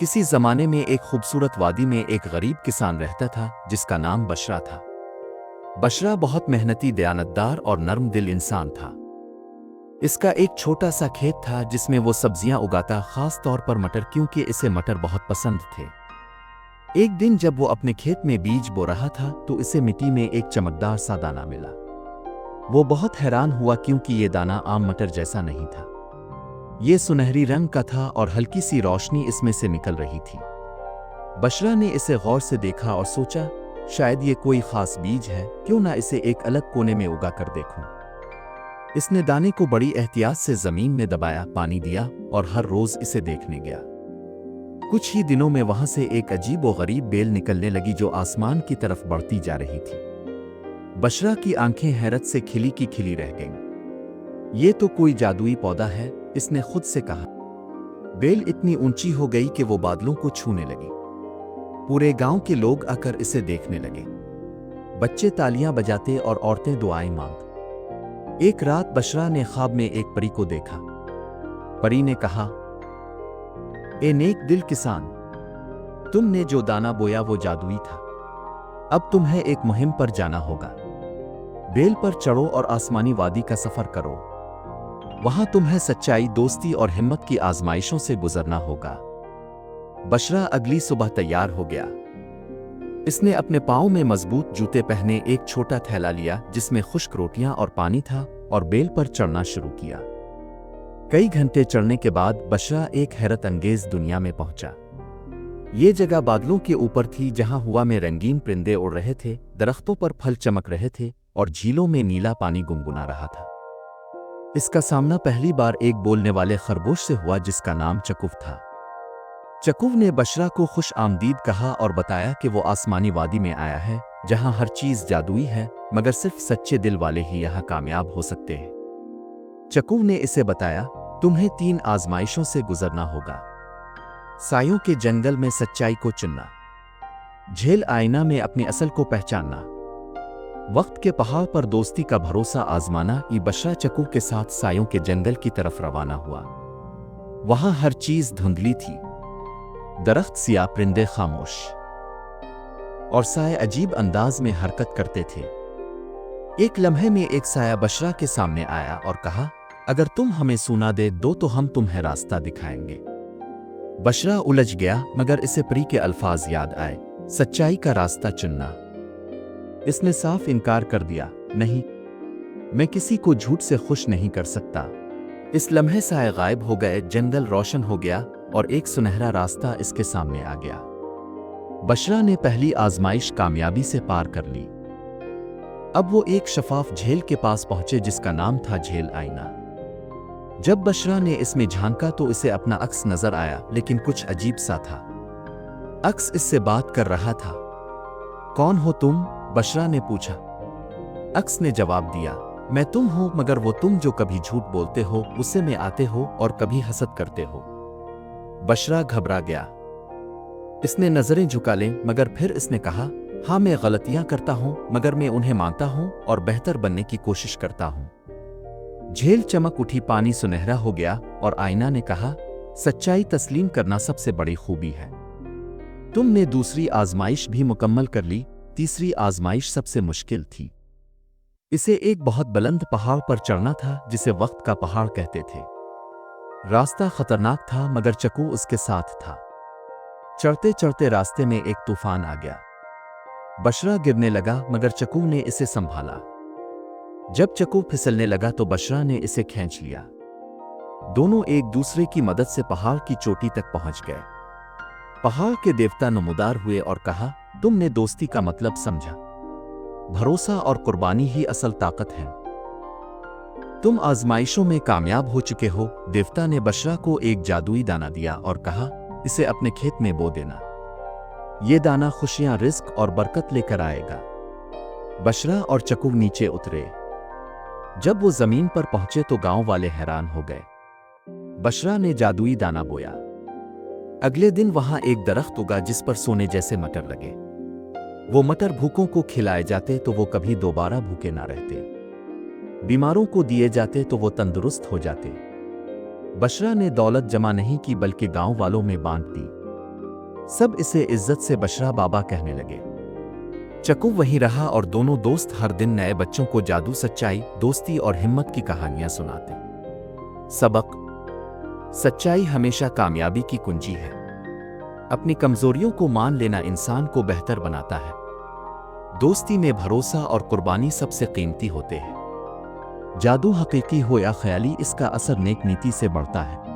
किसी जमाने में एक खूबसूरत वादी में एक गरीब किसान रहता था जिसका नाम बशरा था। बशरा बहुत मेहनती, दयानतदार और नर्म दिल इंसान था। इसका एक छोटा सा खेत था जिसमें वो सब्जियां उगाता, खास तौर पर मटर, क्योंकि इसे मटर बहुत पसंद थे। एक दिन जब वो अपने खेत में बीज बो रहा था तो इसे मिट्टी में एक चमकदार सा दाना मिला। वो बहुत हैरान हुआ क्योंकि ये दाना आम मटर जैसा नहीं था। ये सुनहरी रंग का था और हल्की सी रोशनी इसमें से निकल रही थी। बशरा ने इसे गौर से देखा और सोचा, शायद ये कोई खास बीज है, क्यों ना इसे एक अलग कोने में उगा कर देखूं। इसने दाने को बड़ी एहतियात से जमीन में दबाया, पानी दिया और हर रोज इसे देखने गया। कुछ ही दिनों में वहां से एक अजीब व गरीब बेल निकलने लगी जो आसमान की तरफ बढ़ती जा रही थी। बशरा की आंखें हैरत से खिली की खिली रह गईं। ये तो कोई जादुई पौधा है, इसने खुद से कहा। बेल इतनी ऊंची हो गई कि वो बादलों को छूने लगी। पूरे गांव के लोग आकर इसे देखने लगे। बच्चे तालियां बजाते और औरतें दुआएं मांगती। एक रात बशरा ने ख्वाब में एक परी को देखा। परी ने कहा, ए नेक दिल किसान, तुमने जो दाना बोया वो जादुई था। अब तुम्हें एक मुहिम पर जाना होगा। बेल पर चढ़ो और आसमानी वादी का सफर करो। वहां तुम्हें सच्चाई, दोस्ती और हिम्मत की आजमाइशों से गुजरना होगा। बशरा अगली सुबह तैयार हो गया। इसने अपने पाँव में मजबूत जूते पहने, एक छोटा थैला लिया जिसमें खुश्क रोटियां और पानी था, और बेल पर चढ़ना शुरू किया। कई घंटे चढ़ने के बाद बशरा एक हैरत अंगेज दुनिया में पहुंचा। ये जगह बादलों के ऊपर थी, जहां हवा में रंगीन परिंदे उड़ रहे थे, दरख्तों पर फल चमक रहे थे और झीलों में नीला पानी गुनगुना रहा था। इसका सामना पहली बार एक बोलने वाले खरगोश से हुआ जिसका नाम चकुव था। चकुव ने बशरा को खुश आमदीद कहा और बताया कि वो आसमानी वादी में आया है, जहां हर चीज जादुई है, मगर सिर्फ सच्चे दिल वाले ही यहां कामयाब हो सकते हैं। चकुव ने इसे बताया, तुम्हें 3 आजमाइशों से गुजरना होगा। सायों के जंगल में सच्चाई को चुनना, झील आईना में अपनी असल को पहचानना, वक्त के पहाड़ पर दोस्ती का भरोसा आजमाना। बशरा चकुव के साथ सायों के जंगल की तरफ रवाना हुआ। वहां हर चीज धुंधली थी, दरख्त सिया, परिंदे खामोश और साए अजीब अंदाज में हरकत करते थे। एक लम्हे में एक साया बशरा के सामने आया और कहा, अगर तुम हमें सुना दे दो तो हम तुम्हें रास्ता दिखाएंगे। बशरा उलझ गया, मगर इसे परी के अल्फाज याद आए, सच्चाई का रास्ता चुनना। इसने साफ इनकार कर दिया, नहीं, मैं किसी को झूठ से खुश नहीं कर सकता। इस लम्हे साए गायब हो गए, जंगल रोशन हो गया और एक सुनहरा रास्ता इसके सामने आ गया। बशरा ने पहली आजमाइश कामयाबी से पार कर ली। अब वो एक शफाफ झील के पास पहुंचे जिसका नाम था झील आईना। जब बशरा ने इसमें झांका तो इसे अपना अक्स नजर आया, लेकिन कुछ अजीब सा था। अक्स इससे बात कर रहा था। कौन हो तुम? बशरा ने पूछा। अक्स ने जवाब दिया, मैं तुम हूं, मगर वो तुम जो कभी झूठ बोलते हो, गुस्से में आते हो और कभी हसद करते हो। बशरा घबरा गया। इसने नजरें झुका लें, मगर फिर इसने कहा, हाँ, मैं गलतियां करता हूं, मगर मैं उन्हें मानता हूं और बेहतर बनने की कोशिश करता हूं। झील चमक उठी, पानी सुनहरा हो गया और आईना ने कहा, सच्चाई तस्लीम करना सबसे बड़ी खूबी है। तुमने दूसरी आजमाइश भी मुकम्मल कर ली। तीसरी आजमाइश सबसे मुश्किल थी। इसे एक बहुत बुलंद पहाड़ पर चढ़ना था जिसे वक्त का पहाड़ कहते थे। रास्ता खतरनाक था, मगर चकू उसके साथ था। चढ़ते चढ़ते रास्ते में एक तूफान आ गया। बशरा गिरने लगा, मगर चकू ने इसे संभाला। जब चकू फिसलने लगा तो बशरा ने इसे खींच लिया। दोनों एक दूसरे की मदद से पहाड़ की चोटी तक पहुंच गए। पहाड़ के देवता नमूदार हुए और कहा, तुमने दोस्ती का मतलब समझा। भरोसा और कुर्बानी ही असल ताकत है। तुम आजमाइशों में कामयाब हो चुके हो। देवता ने बशरा को एक जादुई दाना दिया और कहा, इसे अपने खेत में बो देना। ये दाना खुशियां, रिस्क और बरकत लेकर आएगा। बशरा और चकुव नीचे उतरे। जब वो जमीन पर पहुंचे तो गांव वाले हैरान हो गए। बशरा ने जादुई दाना बोया। अगले दिन वहां एक दरख्त उगा जिस पर सोने जैसे मटर लगे। वो मटर भूखों को खिलाए जाते तो वो कभी दोबारा भूखे ना रहते। बीमारों को दिए जाते तो वो तंदुरुस्त हो जाते। बशरा ने दौलत जमा नहीं की बल्कि गांव वालों में बांट दी। سب اسے عزت سے بشرا بابا کہنے لگے۔ چکو وہیں رہا اور دونوں دوست ہر دن نئے بچوں کو جادو، سچائی، دوستی اور ہمت کی کہانیاں سناتے۔ سبق: سچائی ہمیشہ کامیابی کی کنجی ہے۔ اپنی کمزوریوں کو مان لینا انسان کو بہتر بناتا ہے۔ دوستی میں بھروسہ اور قربانی سب سے قیمتی ہوتے ہیں۔ جادو حقیقی ہو یا خیالی، اس کا اثر نیک نیتی سے بڑھتا ہے۔